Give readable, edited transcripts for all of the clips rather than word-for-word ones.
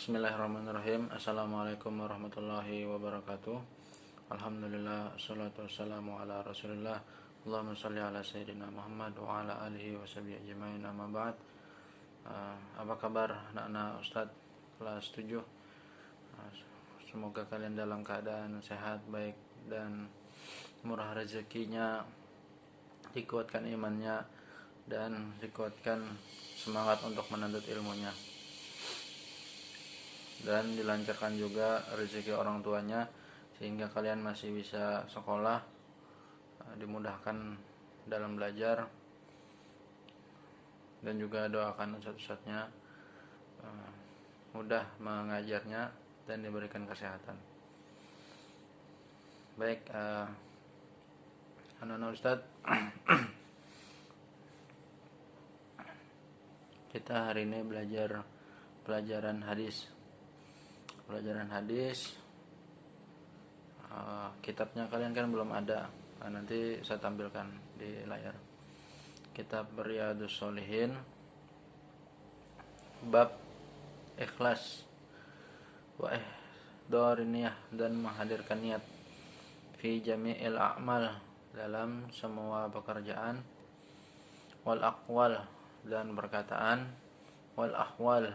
Bismillahirrahmanirrahim. Assalamualaikum warahmatullahi wabarakatuh. Alhamdulillah, salatu wassalamu ala rasulillah. Allahumma salli ala sayyidina Muhammad wa ala alihi wa sahbihi ajma'in, amma ba'd. Apa kabar anak-anak Ustadz kelas 7? Semoga kalian dalam keadaan sehat, baik, dan murah rezekinya, dikuatkan imannya, dan dikuatkan semangat untuk menuntut ilmunya, dan dilancarkan juga rezeki orang tuanya sehingga kalian masih bisa sekolah, dimudahkan dalam belajar, dan juga doakan ustadz-ustadznya mudah mengajarnya dan diberikan kesehatan. Baik, anak-anak ustadz, kita hari ini belajar pelajaran hadis. Kitabnya kalian kan belum ada, nanti saya tampilkan di layar. Kitab Riyadhus Shalihin, bab ikhlas wa ihdar niyah, dan menghadirkan niat, fi jami'il a'mal, dalam semua pekerjaan, wal aqwal, dan perkataan, wal ahwal,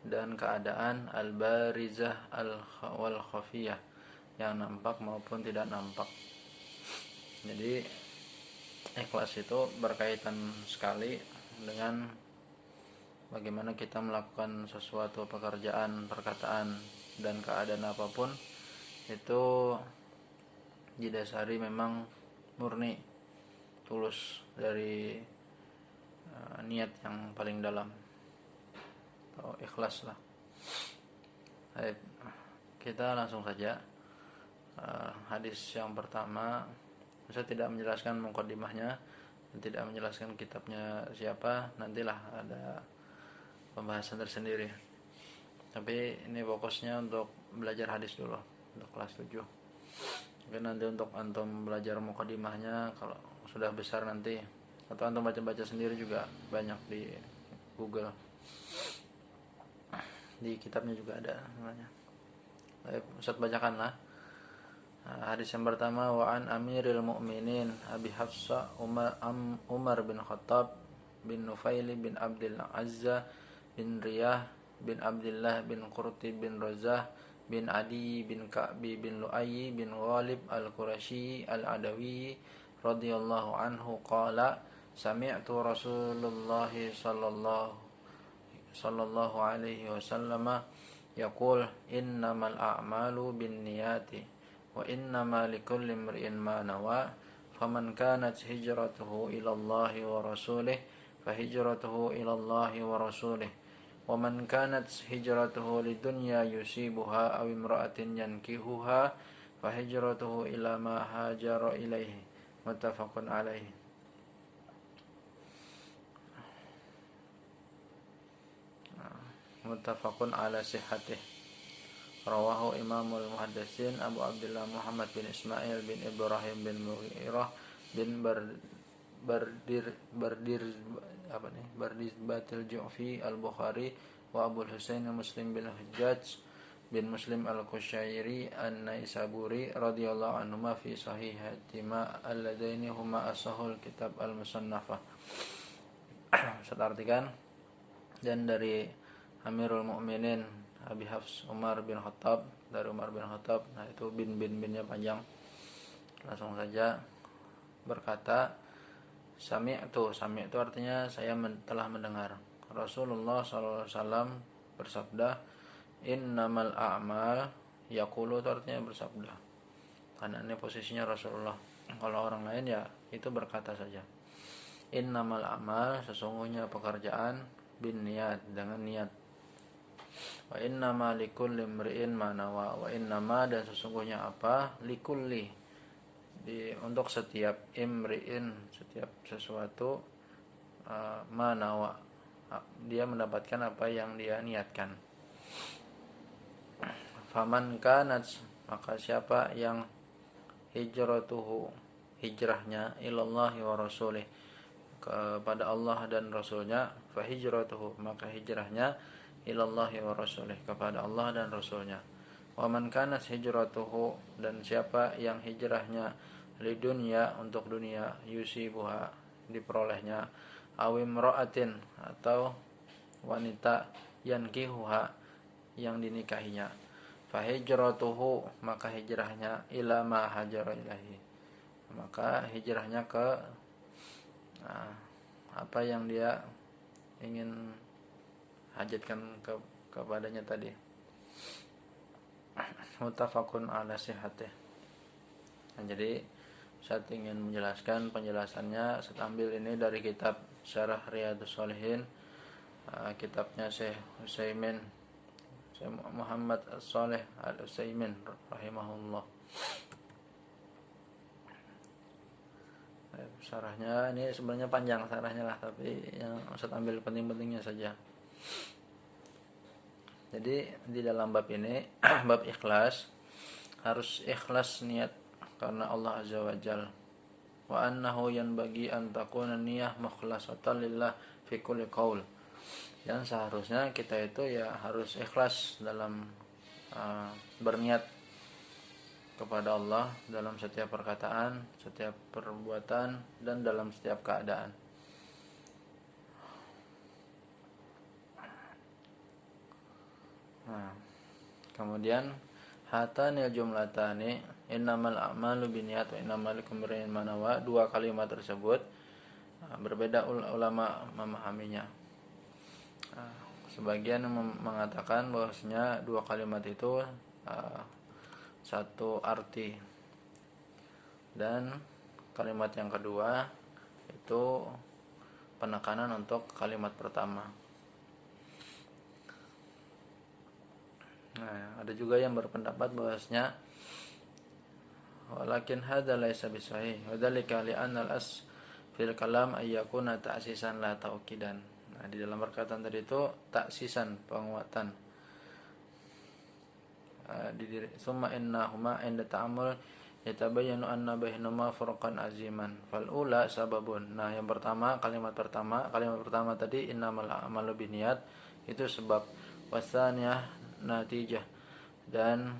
dan keadaan, al-barizah wal khafiyah, yang nampak maupun tidak nampak. Jadi ikhlas itu berkaitan sekali dengan bagaimana kita melakukan sesuatu pekerjaan, perkataan, dan keadaan apapun itu didasari memang murni, tulus dari niat yang paling dalam, atau ikhlas lah. Baik, kita langsung saja. Hadis yang pertama, saya tidak menjelaskan muqaddimahnya dan tidak menjelaskan kitabnya siapa, nantilah ada pembahasan tersendiri. Tapi ini fokusnya untuk belajar hadis dulu untuk kelas 7. Mungkin nanti untuk antum belajar muqaddimahnya kalau sudah besar nanti, atau antum baca-baca sendiri juga banyak di Google. Di kitabnya juga ada namanya. Baik, Ustaz bacakanlah. Hadis yang pertama, wa an Amiril Mu'minin Abi Hafsa Umar bin Khattab bin Nufail bin Abdul Azza bin Riyah bin Abdullah bin Qurti bin Razah bin Adi bin Ka'bi bin Lu'ayy bin Ghalib al-Qurashi al-Adawi radhiyallahu anhu qala sami'tu Rasulullah sallallahu alaihi wasallam yaqul innamal a'malu binniyati wa innama likulli imri'in ma nawa faman kanat hijratuhu ila Allah wa rasulih fahijratuhu ila Allah wa rasulih wa man kanat hijratuhu lidunya yusibuha aw imra'atin yankihuha fahijratuhu ila ma hajara ilaihi, muttafaqun alaihi. Muttafaqun ala sihhatih. Rawahu Imamul Muhaddisin Abu Abdullah Muhammad bin Ismail bin Ibrahim bin Mughirah bin Bardizbatil Ju'fi al-Bukhari wa Abu Husain Muslim bin Hajjaj bin Muslim al-Qushairi an-Naisaburi radhiyallahu anhuma fi sahihatima alladaini huma asahul kitab al-musannafah. Saya artikan, dan dari Amirul Mukminin Abi Hafs Umar bin Khattab, dari Umar bin Khattab. Nah itu binnya panjang. Langsung saja berkata, sami'tu artinya saya telah mendengar. Rasulullah SAW bersabda, innamal a'mal, yaqulu itu artinya bersabda. Karena ini posisinya Rasulullah. Kalau orang lain ya itu berkata saja. Innamal a'mal, sesungguhnya pekerjaan, bin niat, dengan niat. Wa innama likulli imri'in ma nawa, wa innama, dan sesungguhnya apa, likulli, untuk setiap imri'in, setiap sesuatu, ma nawa, dia mendapatkan apa yang dia niatkan. Faman kanat, maka siapa yang hijratuhu, hijrahnya, ilallahi wa rasulih, kepada Allah dan Rasulnya, fa hijratuhu, maka hijrahnya ilallahi wa rasulih, kepada Allah dan Rasulnya. Wa man kanat hijratuhu, dan siapa yang hijrahnya lidunya, untuk dunia, yusibuha, diperolehnya, awim ro'atin, atau wanita, yankihuha, yang dinikahinya, fahijratuhu, maka hijrahnya ila ma hajara ilahi, maka hijrahnya ke apa yang dia ingin hajatkan kepadanya tadi. Muttafaqun ala sihhatih. Nah, jadi saya ingin menjelaskan penjelasannya, saya ambil ini dari kitab Syarah Riyadhus Shalihin, kitabnya Syekh Utsaimin, Syekh Muhammad Shalih Al-Utsaimin rahimahullah. Syarahnya ini sebenarnya panjang syarahnya lah, tapi yang saya ambil penting-pentingnya saja. Jadi di dalam bab ini bab ikhlas, harus ikhlas niat karena Allah Azza wa Jalla. Wa annahu yanbaghi an takuna niyyah mukhlasatan lillah fi kulli qaul. Dan seharusnya kita itu ya harus ikhlas dalam berniat kepada Allah dalam setiap perkataan, setiap perbuatan, dan dalam setiap keadaan. Nah, kemudian hatanil jumlatani innamal a'malu binniyat wa innamal likulli imrin ma nawa, dua kalimat tersebut berbeda ulama memahaminya. Sebagian mengatakan bahwasanya dua kalimat itu satu arti, dan kalimat yang kedua itu penekanan untuk kalimat pertama. Nah, ada juga yang berpendapat bahwasanya walakin hadza laisa bisahih wa dzalika li anna al-as fil kalam ay yakuna ta'sisan la tauqidan. Nah, di dalam perkataan tadi itu ta'sisan, penguatan. Di diri summa innahuma inda ta'amul yatabayyanu anna bainahuma furqan aziman fal ula sababun. Nah, yang pertama, kalimat pertama tadi innamal a'malu binniyat, itu sebab, wasaniyah natijah, dan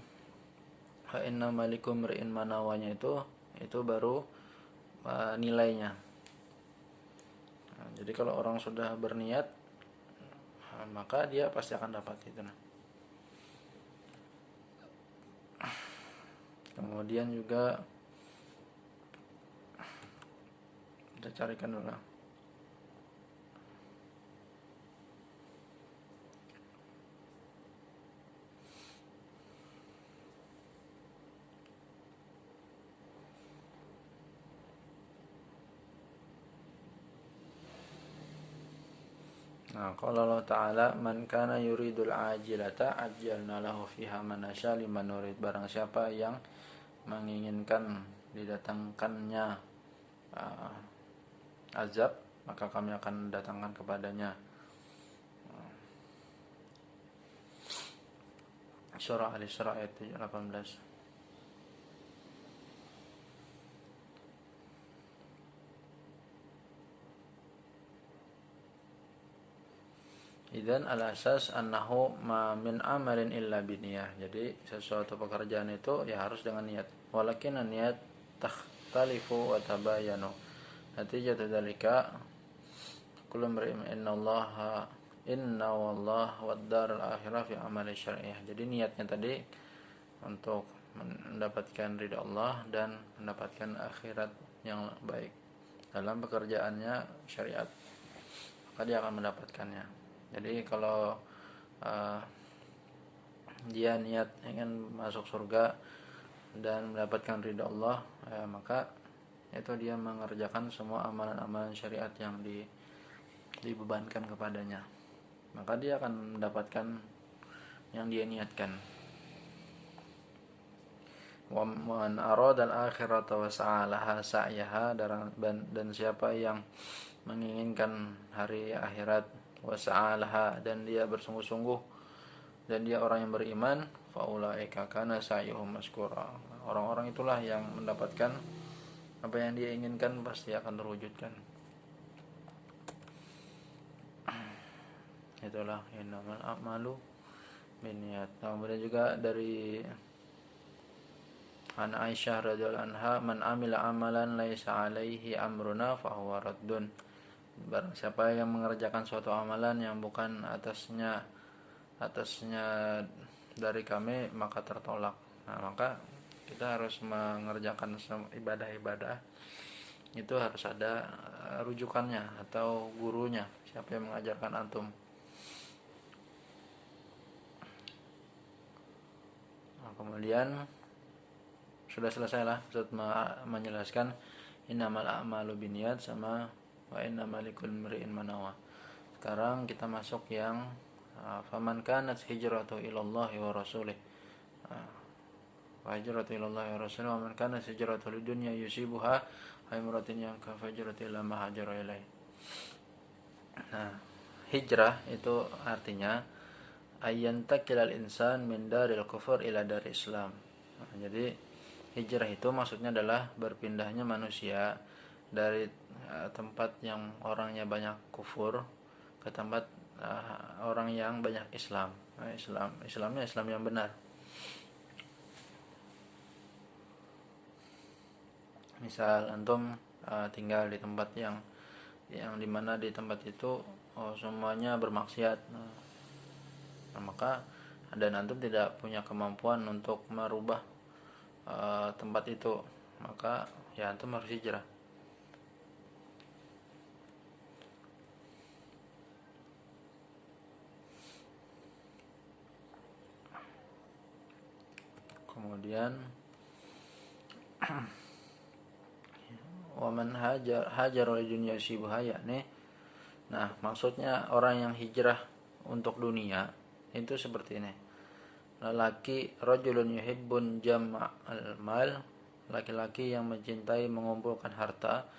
fa innamal likum ri'in manawanya itu baru nilainya. Nah, jadi kalau orang sudah berniat, maka dia pasti akan dapat itu. Kemudian juga kita carikan dulu. Nah, qala Allah Ta'ala, man kana yuridul ajilata ajjalna lahu fiha man nasya liman nurid. Barang siapa yang menginginkan didatangkannya azab, maka kami akan datangkan kepadanya. Surah Al-Isra ayat 18. Idzan al-asas annahu ma min amalin illa biniyah. Jadi sesuatu pekerjaan itu ya harus dengan niat. Walakin niat takhtalifu wa tabayanu. Natijatu dzalika kullu imrin inna wallah wad darul akhirah fi amali syar'iyyah. Jadi niatnya tadi untuk mendapatkan ridha Allah dan mendapatkan akhirat yang baik dalam pekerjaannya syariat, maka dia akan mendapatkannya. Jadi kalau dia niat ingin masuk surga dan mendapatkan ridha Allah, maka itu dia mengerjakan semua amalan-amalan syariat yang dibebankan kepadanya, maka dia akan mendapatkan yang dia niatkan. Wa man arada al-akhirata wa sa'alaha sa'yaha, dan siapa yang menginginkan hari akhirat, wasa'alaha, dan dia bersungguh-sungguh, dan dia orang yang beriman, faulaika kana sa'yuhum maskura. Orang-orang itulah yang mendapatkan apa yang dia inginkan, pasti akan terwujudkan. itulah innamal a'malu binniyat. Kemudian juga dari An Aisyah radhiyallahu anha, man amila amalan laisa alaihi amruna fahuwa raddun. Barang siapa yang mengerjakan suatu amalan yang bukan atasnya dari kami, maka tertolak. Nah, maka kita harus mengerjakan ibadah-ibadah itu harus ada rujukannya atau gurunya, siapa yang mengajarkan antum. Nah, kemudian sudah selesai lah Ustaz menjelaskan innamal a'malu binniyat sama wa innamal likulli imri'in ma nawa. Sekarang kita masuk yang faman kanat hijratuhu ilallahi wa rasulih wa hijratuhu ilallahi wa rasulih wa man kanat hijratuhu lidunya yusibuha wa imratin yang fajratuhu ila ma hajara ilaih. Nah, hijrah itu artinya ayyantakilal insan min daril kufur ila daril islam. Nah, jadi hijrah itu maksudnya adalah berpindahnya manusia dari tempat yang orangnya banyak kufur ke tempat orang yang banyak Islam. Nah, Islamnya Islam yang benar. Misal antum tinggal di tempat yang dimana di tempat itu semuanya bermaksiat. Nah, maka dan antum tidak punya kemampuan untuk merubah tempat itu, maka ya antum harus hijrah. Kemudian waman hajar li dunya syibhaya nih. Nah, maksudnya orang yang hijrah untuk dunia itu seperti ini. Lelaki rajulun yuhibbun jam'al mal, laki-laki yang mencintai mengumpulkan harta.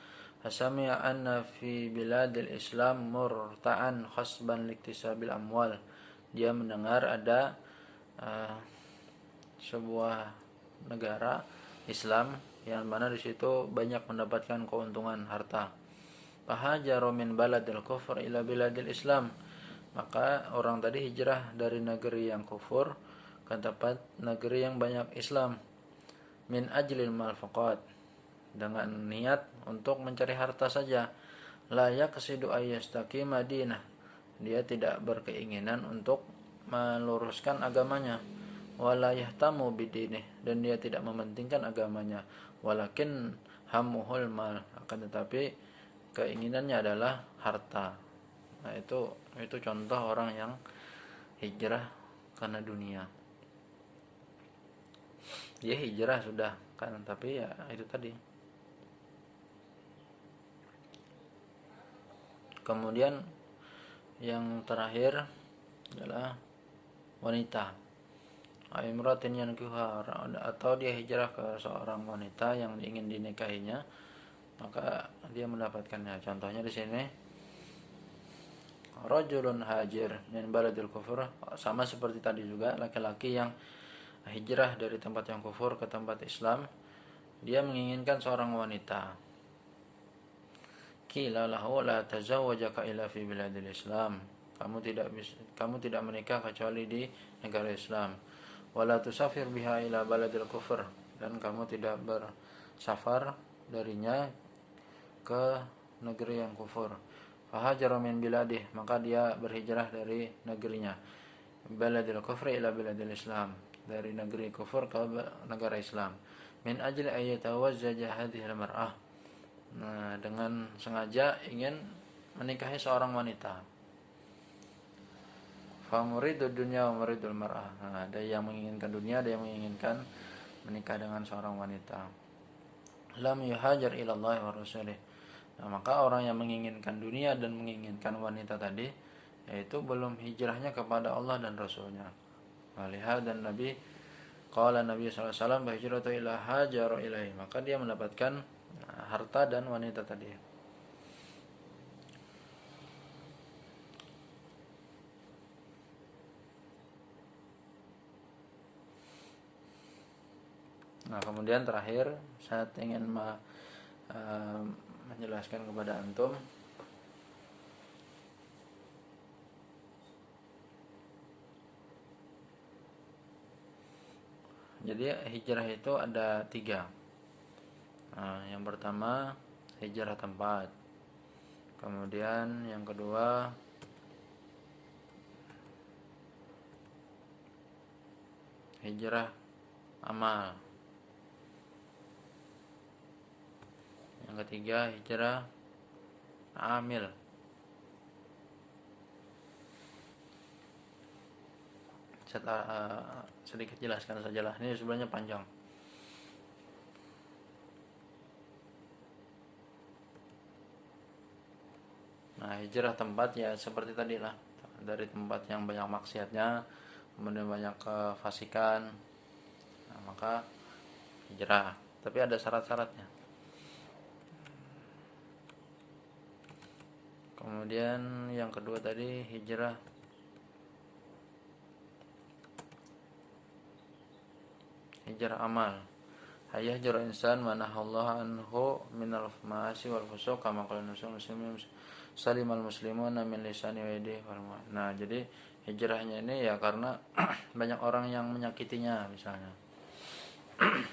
Hasami'a anna fi biladil Islam murta'an khasban liktisabil amwal. Dia mendengar ada sebuah negara Islam yang mana di situ banyak mendapatkan keuntungan harta. Fahajaru min baladil kufur ila biladil Islam. Maka orang tadi hijrah dari negeri yang kufur ke tempat negeri yang banyak Islam. Min ajlil mal faqat, dengan niat untuk mencari harta saja. La yaqsidu ayyastaqi Madinah, dia tidak berkeinginan untuk meluruskan agamanya. Wala yahtamu bidinih, dan dia tidak mementingkan agamanya. Walakin hamuhul mal, akan tetapi keinginannya adalah harta. Nah, itu contoh orang yang hijrah karena dunia. Dia hijrah sudah kan, tapi ya itu tadi. Kemudian yang terakhir adalah wanita. Imratin yankiha, atau dia hijrah ke seorang wanita yang ingin dinikahinya, maka dia mendapatkannya. Contohnya di sini rajulun hajir min baladil kufur, sama seperti tadi juga, laki-laki yang hijrah dari tempat yang kufur ke tempat Islam, dia menginginkan seorang wanita. Qila lahu la tazawwajaka illa fi biladil Islam, kamu tidak menikah kecuali di negara Islam. Wala tusafir biha ila baladil kufur, dan kamu tidak bersafar darinya ke negeri yang kufur. Fahajara min biladih, maka dia berhijrah dari negerinya. Baladil kufri ila baladil Islam, dari negeri kufur ke negara Islam. Min ajli ayyatawazzaja hadhihi al-mar'ah, nah, dengan sengaja ingin menikahi seorang wanita. Fa muridud dunya wa muridul mar'ah, nah, ada yang menginginkan dunia, ada yang menginginkan menikah dengan seorang wanita. Lam yuhajar ila Allah wa rasulih, nah, maka orang yang menginginkan dunia dan menginginkan wanita tadi, yaitu belum hijrahnya kepada Allah dan Rasulnya. Walihal dan Nabi qala Nabi sallallahu alaihi wasallam bahijratu ila hajaru ilaihi, maka dia mendapatkan harta dan wanita tadi. Nah, kemudian terakhir saya ingin menjelaskan kepada antum Jadi hijrah itu ada 3. Nah, yang pertama hijrah tempat. Kemudian yang kedua hijrah amal. Yang ketiga hijrah amil. Sedikit jelaskan sajalah, ini sebenarnya panjang. Nah, hijrah tempat ya seperti tadi lah, dari tempat yang banyak maksiatnya, kemudian banyak kefasikan, nah, maka hijrah. Tapi ada syarat-syaratnya. Kemudian yang kedua tadi hijrah amal. Hayahjur insan manahallahu anhu minal ma'asi wal fusuq kama qala muslimin salimal muslimuna min lisani wa yadihi wal mu'min. Nah, jadi hijrahnya ini ya karena banyak orang yang menyakitinya misalnya.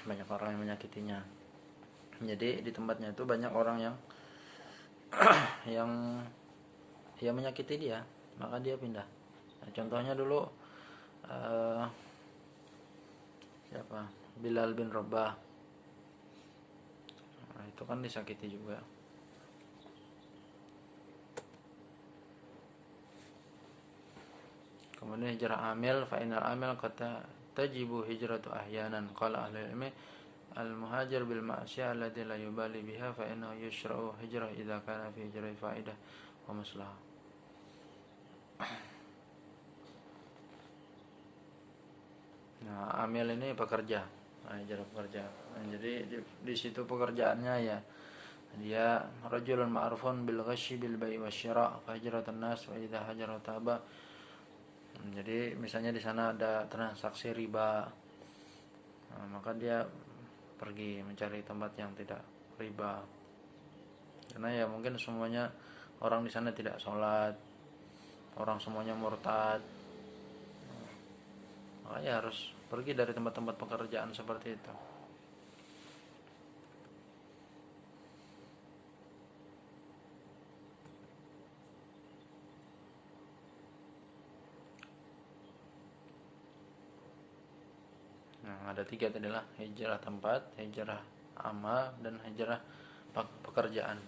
Banyak orang yang menyakitinya. Jadi di tempatnya itu banyak orang yang yang menyakiti dia, maka dia pindah. Nah, contohnya dulu siapa? Bilal bin Rabah. Nah, itu kan disakiti juga. Kemudian hijrah amil, fa inal amil kata tajibu hijratu ahyanan. Qala ahli ilmi al-muhajir bil ma'siyah alladhi la yubali biha fa innahu yushra'u hijrah idza kana fi hijrah fa'idah wa maslahah. Nah, amil ini pekerja. Nah, hijrah pekerja. Nah, jadi di situ pekerjaannya ya dia rajulun ma'rufun bil ghasyi bil bai' wasyira' fa hijratun nas wa idza hajara taba. Jadi misalnya di sana ada transaksi riba, nah, maka dia pergi mencari tempat yang tidak riba. Karena ya mungkin semuanya orang di sana tidak sholat, orang semuanya murtad, makanya harus pergi dari tempat-tempat pekerjaan seperti itu. Nah, ada 3 tadi lah, hijrah tempat, hijrah amal, dan hijrah pekerjaan.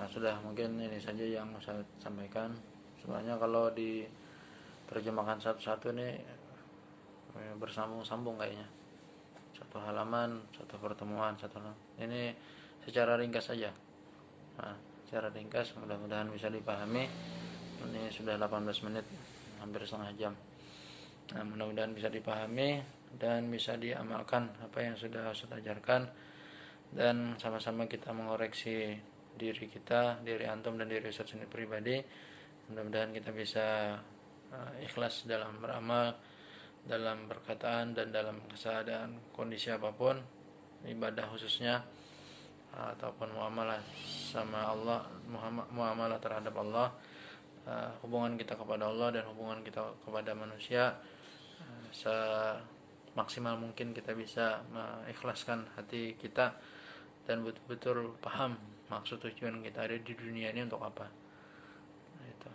Nah, sudah, mungkin ini saja yang saya sampaikan. Sebenarnya kalau diterjemahkan satu-satu ini bersambung-sambung kayaknya. Satu halaman, satu pertemuan, satu halaman. Ini secara ringkas saja. Nah, secara ringkas mudah-mudahan bisa dipahami. Ini sudah 18 menit, hampir setengah jam. Nah, mudah-mudahan bisa dipahami dan bisa diamalkan apa yang sudah Ustaz ajarkan, dan sama-sama kita mengoreksi diri kita, diri antum dan diri Ustaz sendiri pribadi. Mudah-mudahan kita bisa ikhlas dalam beramal, dalam perkataan dan dalam keadaan kondisi apapun, ibadah khususnya ataupun muamalah sama Allah, muamalah terhadap Allah, hubungan kita kepada Allah dan hubungan kita kepada manusia, semaksimal mungkin kita bisa mengikhlaskan hati kita dan betul-betul paham maksud tujuan kita ada di dunia ini untuk apa. Itu.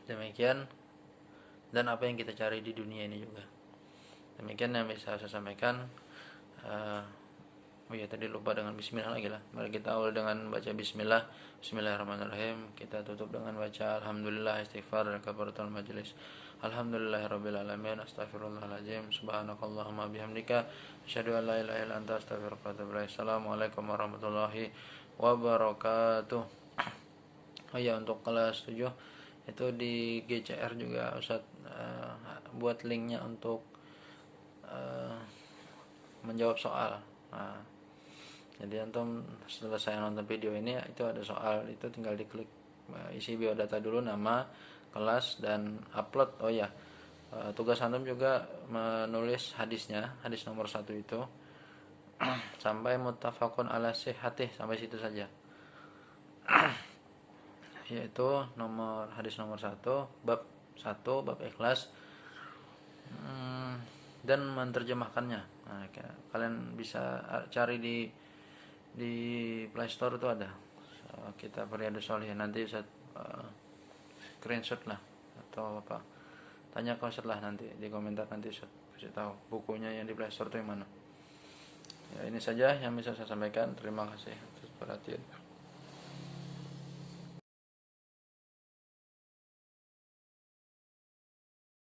Demikian, dan apa yang kita cari di dunia ini juga. Demikian yang bisa saya sampaikan. Oh ya, tadi lupa dengan bismillah lagi lah. Mari kita awal dengan baca bismillah. Bismillahirrahmanirrahim. Kita tutup dengan baca alhamdulillah, istighfar dan kafaratul majelis. Alhamdulillahirabbil alamin, astaghfirullahaladzim, subhanakallahumma bihamdika asyhadu an la ilaha illa anta astaghfiruka wa atubu ilaik. Assalamualaikum warahmatullahi wabarakatuh. Oh ya, untuk kelas 7 itu di GCR juga Ustaz buat linknya untuk menjawab soal. Nah, jadi antum setelah saya nonton video ini itu ada soal, itu tinggal diklik isi biodata dulu, nama, kelas, dan upload. Oh ya, tugas antum juga menulis hadisnya, hadis nomor 1 itu sampai muttafaqun ala sihhatih, sampai situ saja. yaitu hadis nomor 1, bab ikhlas, dan menerjemahkannya. Nah, kalian bisa cari di Play Store itu ada kitab Riyadhus Shalihin. Nanti Ustaz screenshot lah atau apa, tanya ke Ustaz lah nanti di komentar, nanti Ustaz kasih tahu bukunya yang di Play Store itu yang mana. Ya, ini saja yang bisa saya sampaikan. Terima kasih atas perhatian.